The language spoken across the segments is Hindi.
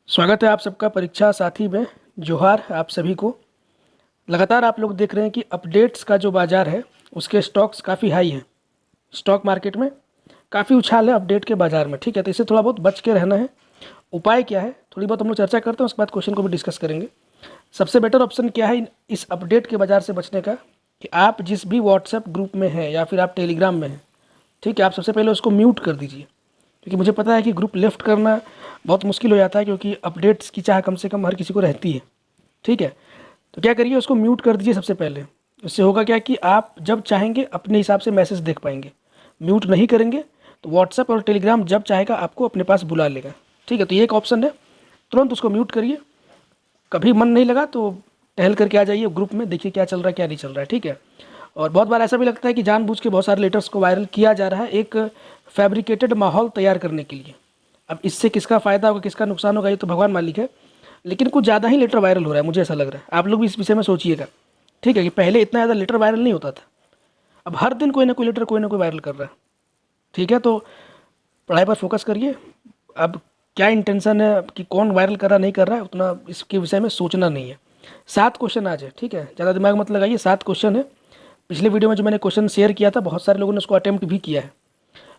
स्वागत है आप सबका परीक्षा साथी में। जोहार आप सभी को। लगातार आप लोग देख रहे हैं कि अपडेट्स का जो बाज़ार है उसके स्टॉक्स काफ़ी हाई हैं। स्टॉक मार्केट में काफ़ी उछाल है अपडेट के बाज़ार में, ठीक है। तो इससे थोड़ा बहुत बच के रहना है। उपाय क्या है थोड़ी बहुत हम लोग चर्चा करते हैं, उसके बाद क्वेश्चन को भी डिस्कस करेंगे। सबसे बेटर ऑप्शन क्या है इस अपडेट के बाज़ार से बचने का, कि आप जिस भी व्हाट्सएप ग्रुप में हैं या फिर आप टेलीग्राम में हैं, ठीक है, आप सबसे पहले उसको म्यूट कर दीजिए। क्योंकि मुझे पता है कि ग्रुप लेफ्ट करना बहुत मुश्किल हो जाता है, क्योंकि अपडेट्स की चाह कम से कम हर किसी को रहती है, ठीक है। तो क्या करिए, उसको म्यूट कर दीजिए सबसे पहले। इससे होगा क्या कि आप जब चाहेंगे अपने हिसाब से मैसेज देख पाएंगे। म्यूट नहीं करेंगे तो व्हाट्सएप और टेलीग्राम जब चाहेगा आपको अपने पास बुला लेगा, ठीक है। तो ये एक ऑप्शन है, तुरंत उसको म्यूट करिए। कभी मन नहीं लगा तो टहल करके आ जाइए ग्रुप में, देखिए क्या चल रहा है क्या नहीं चल रहा है, ठीक है। और बहुत बार ऐसा भी लगता है कि जानबूझ के बहुत सारे लेटर्स को वायरल किया जा रहा है एक फैब्रिकेटेड माहौल तैयार करने के लिए। अब इससे किसका फ़ायदा होगा किसका नुकसान होगा ये तो भगवान मालिक है, लेकिन कुछ ज़्यादा ही लेटर वायरल हो रहा है, मुझे ऐसा लग रहा है। आप लोग भी इस विषय में सोचिएगा, ठीक है, कि पहले इतना ज़्यादा लेटर वायरल नहीं होता था। अब हर दिन कोई ना कोई लेटर कोई ना कोई वायरल कर रहा है, ठीक है। तो पढ़ाई पर फोकस करिए। अब क्या इंटेंशन है कि कौन वायरल कर रहा नहीं कर रहा है, उतना इसके विषय में सोचना नहीं है। 7 क्वेश्चन आज है, ठीक है, ज़्यादा दिमाग मत लगाइए। 7 क्वेश्चन है। पिछले वीडियो में जो मैंने क्वेश्चन शेयर किया था बहुत सारे लोगों ने उसको अटेम्प्ट भी किया है।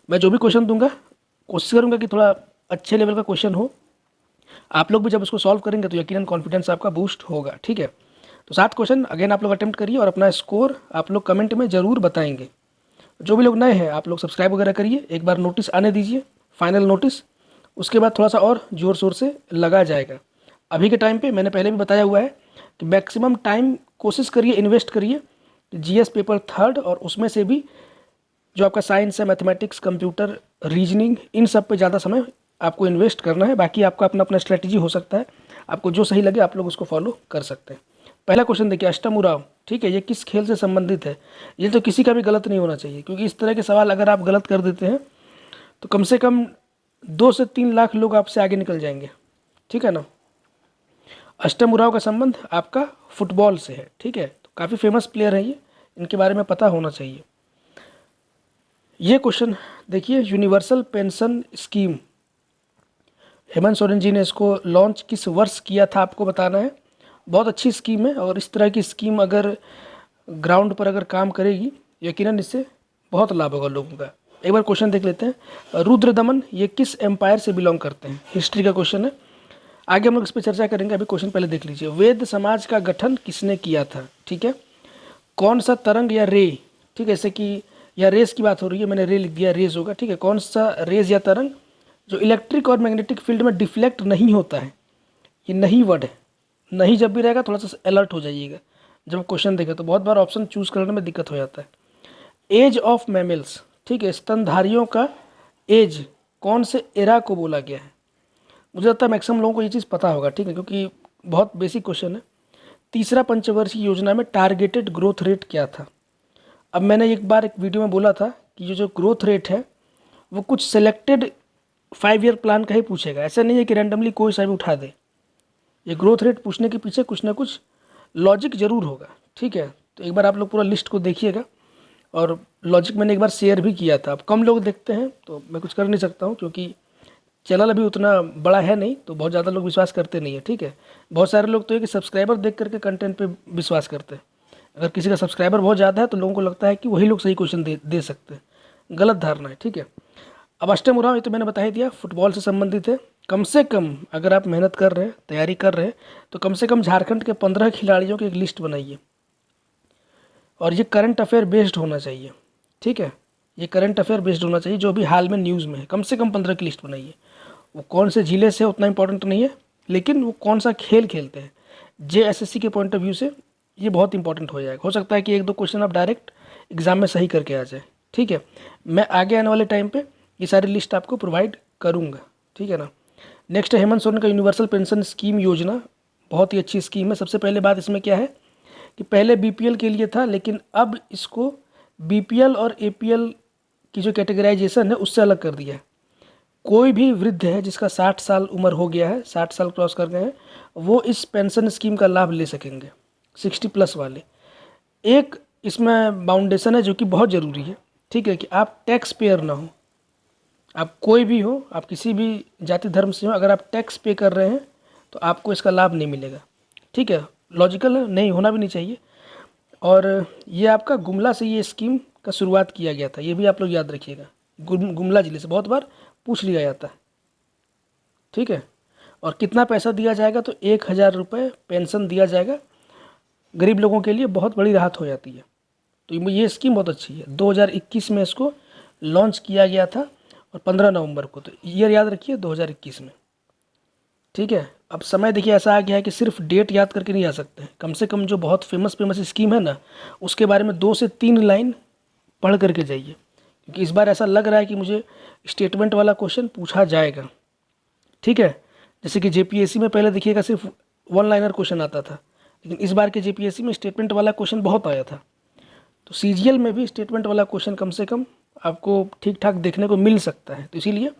मैं जो भी क्वेश्चन दूंगा कोशिश करूंगा कि थोड़ा अच्छे लेवल का क्वेश्चन हो। आप लोग भी जब उसको सॉल्व करेंगे तो यकीनन कॉन्फिडेंस आपका बूस्ट होगा, ठीक है। तो 7 क्वेश्चन अगेन आप लोग अटेम्प्ट करिए और अपना स्कोर आप लोग कमेंट में ज़रूर बताएंगे। जो भी लोग नए हैं आप लोग सब्सक्राइब वगैरह करिए, एक बार नोटिस आने दीजिए, फाइनल नोटिस, उसके बाद थोड़ा सा और ज़ोर शोर से लगा जाएगा। अभी के टाइम पे मैंने पहले भी बताया हुआ है कि मैक्सिमम टाइम कोशिश करिए, इन्वेस्ट करिए जीएस पेपर 3rd, और उसमें से भी जो आपका साइंस है, मैथमेटिक्स, कंप्यूटर, रीजनिंग, इन सब पे ज़्यादा समय आपको इन्वेस्ट करना है। बाकी आपका अपना अपना स्ट्रेटजी हो सकता है, आपको जो सही लगे आप लोग उसको फॉलो कर सकते हैं। पहला क्वेश्चन देखिए, अष्टमुराव, ठीक है, ये किस खेल से संबंधित है। ये तो किसी का भी गलत नहीं होना चाहिए, क्योंकि इस तरह के सवाल अगर आप गलत कर देते हैं तो कम से कम 2 से 3 लाख लोग आपसे आगे निकल जाएंगे, ठीक है ना। अष्टमुराव का संबंध आपका फुटबॉल से है, ठीक है। तो काफ़ी फेमस प्लेयर है ये, इनके बारे में पता होना चाहिए। ये क्वेश्चन देखिए, universal pension scheme, Hemant Soren ji ने इसको लॉन्च किस वर्ष किया था आपको बताना है। बहुत अच्छी स्कीम है, और इस तरह की स्कीम अगर ग्राउंड पर अगर काम करेगी यकीनन इससे बहुत लाभ होगा लोगों का। एक बार क्वेश्चन देख लेते हैं। रुद्रदमन ये किस एम्पायर से बिलोंग करते हैं, हिस्ट्री का क्वेश्चन है। आगे हम लोग इस पर चर्चा करेंगे, अभी क्वेश्चन पहले देख लीजिए। वेद समाज का गठन किसने किया था, ठीक है। कौन सा तरंग या रे, ठीक है, जैसे कि या रेस की बात हो रही है, मैंने रे लिख दिया, रेस होगा, ठीक है। कौन सा रेस या तरंग जो इलेक्ट्रिक और मैग्नेटिक फील्ड में डिफ्लेक्ट नहीं होता है, ये नहीं वर्ड है। नहीं जब भी रहेगा थोड़ा सा अलर्ट हो जाइएगा जब क्वेश्चन देखें, तो बहुत बार ऑप्शन चूज करने में दिक्कत हो जाता है। एज ऑफ मैमल्स, ठीक है, स्तनधारियों का एज कौन से एरा को बोला गया है। मुझे लगता है मैक्सिमम लोगों को ये चीज़ पता होगा, ठीक है, क्योंकि बहुत बेसिक क्वेश्चन है। तीसरा पंचवर्षीय योजना में टारगेटेड ग्रोथ रेट क्या था। अब मैंने एक बार एक वीडियो में बोला था कि ये जो ग्रोथ रेट है वो कुछ सेलेक्टेड 5 ईयर प्लान का ही पूछेगा, ऐसा नहीं है कि रैंडमली कोई सा भी उठा दे। ये ग्रोथ रेट पूछने के पीछे कुछ ना कुछ लॉजिक ज़रूर होगा, ठीक है। तो एक बार आप लोग पूरा लिस्ट को देखिएगा, और लॉजिक मैंने एक बार शेयर भी किया था। अब कम लोग देखते हैं तो मैं कुछ कर नहीं सकता हूँ, क्योंकि चैनल अभी उतना बड़ा है नहीं, तो बहुत ज़्यादा लोग विश्वास करते नहीं है, ठीक है। बहुत सारे लोग तो ये कि सब्सक्राइबर देख करके कंटेंट पे विश्वास करते हैं। अगर किसी का सब्सक्राइबर बहुत ज़्यादा है तो लोगों को लगता है कि वही लोग सही क्वेश्चन दे सकते हैं, गलत धारणा है, ठीक है। अब अष्टमुराव ये तो मैंने बता ही दिया, फुटबॉल से संबंधित है। कम से कम अगर आप मेहनत कर रहे हैं, तैयारी कर रहे हैं, तो कम से कम झारखंड के 15 खिलाड़ियों की एक लिस्ट बनाइए, और ये करंट अफेयर बेस्ड होना चाहिए, ठीक है। ये करंट अफेयर बेस्ड होना चाहिए जो भी हाल में न्यूज़ में है। कम से कम 15 की लिस्ट बनाइए। वो कौन से जिले से उतना इंपॉर्टेंट नहीं है, लेकिन वो कौन सा खेल खेलते हैं, जेएसएससी के पॉइंट ऑफ व्यू से ये बहुत इंपॉर्टेंट हो जाएगा। हो सकता है कि 1-2 क्वेश्चन आप डायरेक्ट एग्जाम में सही करके आ जाए, ठीक है। मैं आगे आने वाले टाइम पे ये सारी लिस्ट आपको प्रोवाइड करूँगा, ठीक है ना। नेक्स्ट है हेमंत सोरेन का यूनिवर्सल पेंशन स्कीम योजना, बहुत ही अच्छी स्कीम है। सबसे पहले बात इसमें क्या है कि पहले बीपीएल के लिए था, लेकिन अब इसको बीपीएल और एपीएल की जो कैटेगराइजेशन है उससे अलग कर दिया है। कोई भी वृद्ध है जिसका 60 साल उम्र हो गया है, 60 साल क्रॉस कर गए हैं, वो इस पेंशन स्कीम का लाभ ले सकेंगे, 60+ वाले। एक इसमें बाउंडेशन है जो कि बहुत ज़रूरी है, ठीक है, कि आप टैक्स पेयर ना हो। आप कोई भी हो, आप किसी भी जाति धर्म से हो, अगर आप टैक्स पे कर रहे हैं तो आपको इसका लाभ नहीं मिलेगा। ठीक है, लॉजिकल नहीं होना भी नहीं चाहिए। और ये आपका गुमला से ये स्कीम का शुरुआत किया गया था, ये भी आप लोग याद रखिएगा। गुमला ज़िले से बहुत बार पूछ लिया जाता है। ठीक है, और कितना पैसा दिया जाएगा, तो 1000 रुपये पेंशन दिया जाएगा। गरीब लोगों के लिए बहुत बड़ी राहत हो जाती है। तो ये स्कीम बहुत अच्छी है। 2021 में इसको लॉन्च किया गया था और 15 नवंबर को, तो ईयर याद रखिए 2021 में। ठीक है, अब समय देखिए ऐसा आ गया है कि सिर्फ डेट याद करके नहीं आ सकते हैं, कम से कम जो बहुत फेमस स्कीम है ना, उसके बारे में 2 से 3 लाइन पढ़ करके जाइए, क्योंकि इस बार ऐसा लग रहा है कि मुझे स्टेटमेंट वाला क्वेश्चन पूछा जाएगा। ठीक है, जैसे कि जेपीएससी में पहले देखिएगा सिर्फ 1 लाइनर क्वेश्चन आता था, लेकिन इस बार के जेपीएससी में स्टेटमेंट वाला क्वेश्चन बहुत आया था। तो सीजीएल में भी स्टेटमेंट वाला क्वेश्चन कम से कम आपको ठीक ठाक देखने को मिल सकता है। तो इसीलिए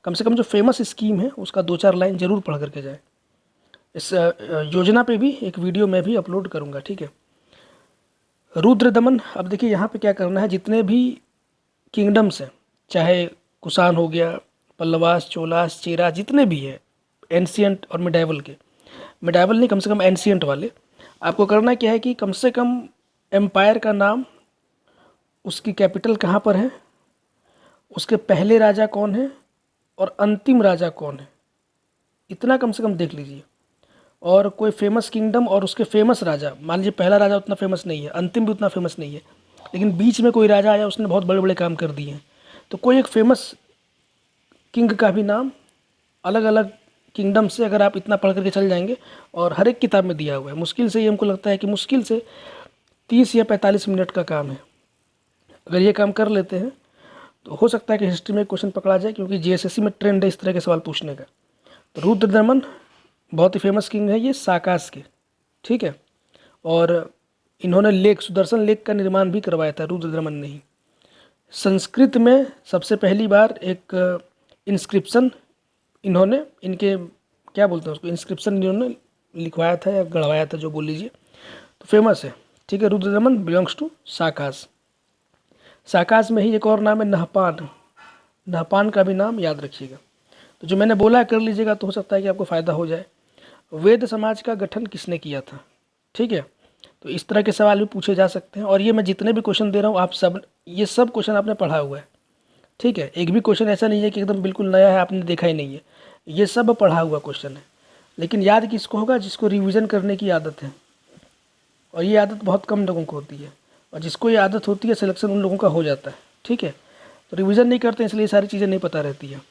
कम से कम जो फेमस स्कीम है उसका 2-4 लाइन ज़रूर पढ़ करके जाए। इस योजना पे भी एक वीडियो मैं भी अपलोड करूँगा। ठीक है, रुद्र दमन। अब देखिए यहाँ पे क्या करना है, जितने भी किंगडम्स हैं, चाहे कुषाण हो गया, पल्लवास, चोलास, चेरा, जितने भी है एंशियंट और मिडाइवल के, मिडाइवल नहीं, कम से कम एंशियंट वाले, आपको करना क्या है कि कम से कम एम्पायर का नाम, उसकी कैपिटल कहाँ पर है, उसके पहले राजा कौन है और अंतिम राजा कौन है, इतना कम से कम देख लीजिए। और कोई फेमस किंगडम और उसके फेमस राजा, मान लीजिए पहला राजा उतना फेमस नहीं है, अंतिम भी उतना फेमस नहीं है, लेकिन बीच में कोई राजा आया, उसने बहुत बड़े बड़े काम कर दिए हैं, तो कोई एक फेमस किंग का भी नाम अलग अलग किंगडम से अगर आप इतना पढ़ करके चल जाएंगे, और हर एक किताब में दिया हुआ है, मुश्किल से ये हमको लगता है कि मुश्किल से 30 या 45 मिनट का काम है। अगर ये काम कर लेते हैं तो हो सकता है कि हिस्ट्री में क्वेश्चन पकड़ा जाए, क्योंकि जीएसएससी में ट्रेंड है इस तरह के सवाल पूछने का। तो रुद्रदमन बहुत ही फेमस किंग है ये साकास के। ठीक है, और इन्होंने लेक, सुदर्शन लेक का निर्माण भी करवाया था रुद्रदमन ने ही। संस्कृत में सबसे पहली बार एक इंस्क्रिप्शन इन्होंने, इनके क्या बोलते हैं उसको, इंस्क्रिप्शन इन्होंने लिखवाया था या गढ़वाया था, जो बोल लीजिए, तो फेमस है। ठीक है, रुद्रदमन बिलोंग्स टू साकास। साकास में ही एक और नाम है नहपान, नहपान का भी नाम याद रखिएगा। तो जो मैंने बोला कर लीजिएगा, तो हो सकता है कि आपको फ़ायदा हो जाए। वेद समाज का गठन किसने किया था? ठीक है, तो इस तरह के सवाल भी पूछे जा सकते हैं। और ये मैं जितने भी क्वेश्चन दे रहा हूँ, आप सब ये सब क्वेश्चन आपने पढ़ा हुआ है। ठीक है, एक भी क्वेश्चन ऐसा नहीं है कि एकदम बिल्कुल नया है, आपने देखा ही नहीं है, ये सब पढ़ा हुआ क्वेश्चन है। लेकिन याद किसको होगा? जिसको रिवीजन करने की आदत है, और ये आदत बहुत कम लोगों को होती है, और जिसको ये आदत होती है सिलेक्शन उन लोगों का हो जाता है। ठीक है, तो रिवीजन नहीं करते इसलिए सारी चीज़ें नहीं पता रहती है।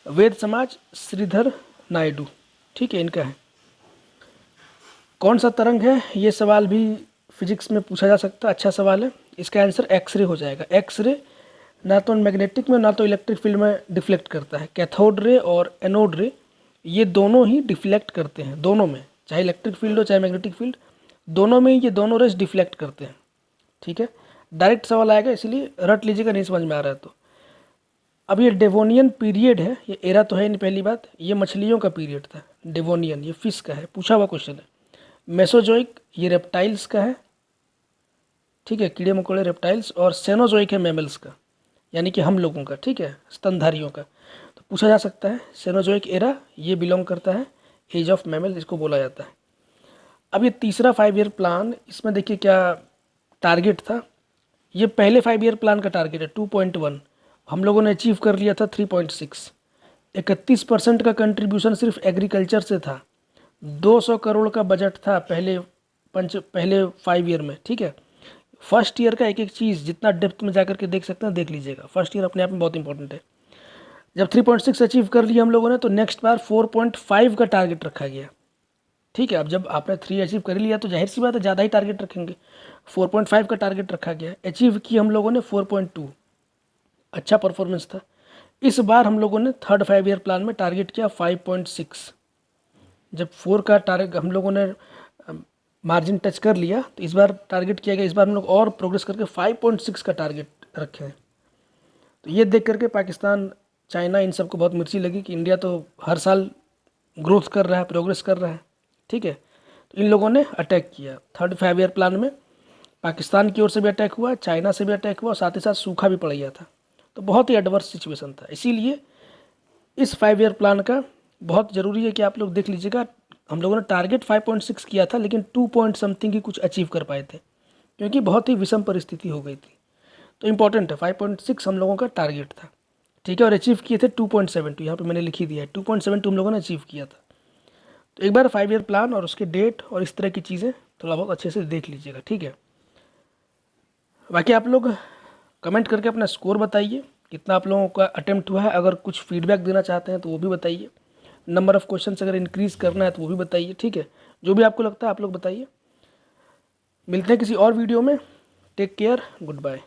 वेद समाज श्रीधर नायडू, ठीक है, इनका है। कौन सा तरंग है? ये सवाल भी फिजिक्स में पूछा जा सकता है, अच्छा सवाल है। इसका आंसर एक्सरे हो जाएगा। एक्सरे ना तो मैग्नेटिक में ना तो इलेक्ट्रिक फील्ड में डिफ्लेक्ट करता है। कैथोड रे और एनोड रे ये दोनों ही डिफ्लेक्ट करते हैं, दोनों में, चाहे इलेक्ट्रिक फील्ड हो चाहे मैग्नेटिक फील्ड, दोनों में ये दोनों रेस डिफ्लेक्ट करते हैं। ठीक है, डायरेक्ट सवाल आएगा, इसलिए रट लीजिएगा नहीं समझ में आ रहा है तो। अब ये डेवोनियन पीरियड है, ये एरा तो है नहीं, पहली बात, ये मछलियों का पीरियड था। डेवोनियन ये फिश का है, पूछा हुआ क्वेश्चन है। मेसोजोइक ये रेप्टाइल्स का है, ठीक है, कीड़े मकोड़े रेप्टाइल्स। और सेनोजोइक है मैमल्स का, यानी कि हम लोगों का, ठीक है, स्तनधारियों का। तो पूछा जा सकता है सेनोजोइक एरा ये बिलोंग करता है एज ऑफ मैमल, इसको बोला जाता है। अब ये तीसरा 5 ईयर प्लान, इसमें देखिए क्या टारगेट था। ये पहले 5 ईयर प्लान का टारगेट है 2.1, हम लोगों ने अचीव कर लिया था 3.6। 31% का कंट्रीब्यूशन सिर्फ एग्रीकल्चर से था। 200 करोड़ का बजट था पहले 5 ईयर में। ठीक है, फर्स्ट ईयर का एक एक चीज़ जितना डेप्थ में जाकर के देख सकते हैं देख लीजिएगा। फर्स्ट ईयर अपने आप में बहुत इंपॉर्टेंट है। जब 3.6 अचीव कर लिया हम लोगों ने, तो नेक्स्ट बार 4.5 का टारगेट रखा गया। ठीक है, अब जब आपने 3 अचीव कर लिया तो जाहिर सी बात है ज़्यादा ही टारगेट रखेंगे। 4.5 का टारगेट रखा गया, अचीव किया हम लोगों ने 4.2, अच्छा परफॉर्मेंस था। इस बार हम लोगों ने थर्ड 5 ईयर प्लान में टारगेट किया 5.6। जब 4 का टारगेट हम लोगों ने मार्जिन टच कर लिया, तो इस बार टारगेट किया गया, इस बार हम लोग और प्रोग्रेस करके 5.6 का टारगेट रखे हैं। तो ये देख करके पाकिस्तान, चाइना, इन सबको बहुत मिर्ची लगी कि इंडिया तो हर साल ग्रोथ कर रहा है, प्रोग्रेस कर रहा है। ठीक है, तो इन लोगों ने अटैक किया। थर्ड 5 ईयर प्लान में पाकिस्तान की ओर से भी अटैक हुआ, चाइना से भी अटैक हुआ, और साथ ही साथ सूखा भी पड़ गया था। तो बहुत ही एडवर्स सिचुएशन था। इसीलिए इस 5 ईयर प्लान का बहुत ज़रूरी है कि आप लोग देख लीजिएगा हम लोगों ने टारगेट 5.6 किया था, लेकिन 2 पॉइंट समथिंग ही कुछ अचीव कर पाए थे, क्योंकि बहुत ही विषम परिस्थिति हो गई थी। तो इम्पॉर्टेंट है, 5.6 हम लोगों का टारगेट था, ठीक है। और अचीव किए थे 2.72, यहाँ पे मैंने लिख ही दिया है, 2.72 हम लोगों ने अचीव किया था। तो एक बार 5 ईयर प्लान और उसके डेट और इस तरह की चीज़ें थोड़ा बहुत अच्छे से देख लीजिएगा, ठीक है। बाकी आप लोग कमेंट करके अपना स्कोर बताइए, कितना आप लोगों का अटेम्प्ट हुआ है। अगर कुछ फीडबैक देना चाहते हैं तो वो भी बताइए। नंबर ऑफ़ क्वेश्चंस अगर इंक्रीज़ करना है तो वो भी बताइए, ठीक है। जो भी आपको लगता है आप लोग बताइए। मिलते हैं किसी और वीडियो में। Take care, good bye.